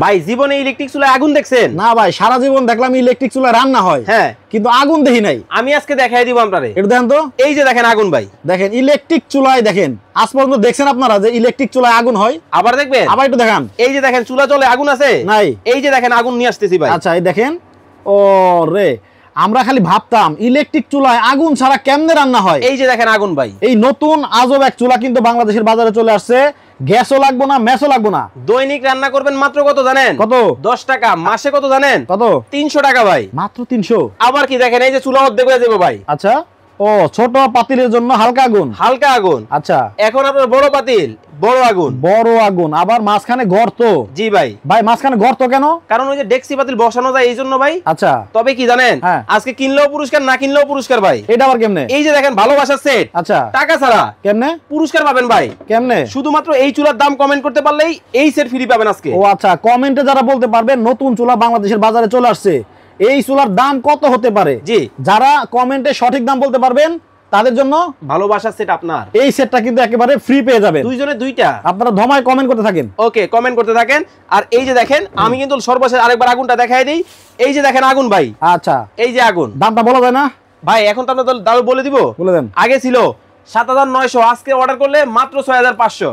ভাই জীবনে ইলেকট্রিক চুলায় আগুন দেখছেন? না ভাই, সারা জীবন দেখলাম ইলেকট্রিক চুলায় রান্না হয়, হ্যাঁ, কিন্তু আগুন দেখি নাই। আমি আজকে দেখাই দিব আপনারে। একটু দেখেন তো। এই যে দেখেন আগুন ভাই, দেখেন ইলেকট্রিক চুলায়, দেখেন আজ পর্যন্ত দেখছেন আপনারা যে ইলেকট্রিক চুলায় আগুন হয়? আবার দেখবেন, আবার একটু দেখান। এই যে দেখেন চুলা চলে আগুন আছে নাই। এই যে দেখেন আগুন নিয়ে আসতেছি ভাই। আচ্ছা এই দেখেন। ও রে, আমরা খালি ভাবতাম ইলেকট্রিক চুলায় আগুন ছাড়া কেমনে রান্না হয়। এই যে দেখেন আগুন ভাই, এই নতুন আজব এক চুলা কিন্তু বাংলাদেশের বাজারে চলে আসছে। গ্যাসও লাগবো না, ম্যাসও লাগবো না। দৈনিক রান্না করবেন মাত্র কত জানেন? কত? 10 টাকা। মাসে কত জানেন? কত? 300 টাকা ভাই। মাত্র 300? আবার কি দেখেন, এই যে চুলা অর্ধেক হয়ে যাবে ভাই। আচ্ছা, ও ছোট পাতিলের জন্য হালকা আগুন। হালকা আগুন। আচ্ছা, এখন আপনার বড় পাতিল, বড় আগুন। বড় আগুন, আবার মাঝখানে গর্ত। জি ভাই। ভাই মাঝখানে গর্ত কেন? কারণ ওই যে ডেক্সি পাতিল বসানো যায় এই জন্য ভাই। আচ্ছা, তবে কি জানেন, হ্যাঁ। আজকে কিনলেও পুরস্কার, না কিনলেও পুরস্কার ভাই। এটা আবার কেমনে? এই যে দেখেন ভালোবাসার সেট, আচ্ছা, টাকা ছাড়া কেমনে পুরস্কার পাবেন ভাই। কেমনে? শুধুমাত্র এই চুলার দাম কমেন্ট করতে পারলেই এই সেট ফ্রি পাবেন আজকে। ও আচ্ছা, কমেন্টে যারা বলতে পারবেন নতুন চুলা বাংলাদেশের বাজারে চলে আসছে, এই চুলার দাম কত হতে পারে, জি, যারা কমেন্টে সঠিক দাম বলতে পারবেন তাদের জন্য ভালোবাসার সেট আপনার এই সেটটা কিন্তু একেবারে ফ্রি পেয়ে যাবেন। দুইজনে দুইটা। আপনারা ধমায় কমেন্ট করতে থাকেন। ওকে, কমেন্ট করতে থাকেন। আর এই যে দেখেন, আমি কিন্তু সর্বশেষ আরেকবার আগুনটা দেখাই দিই। এই যে দেখেন আগুন ভাই। আচ্ছা, এই যে আগুন। দামটা বলা যায় না ভাই? এখন তো আপনাদের দাম বলে দিব। বলে দেন। আগে ছিল 7,900, আজকে অর্ডার করলে মাত্র 6,500।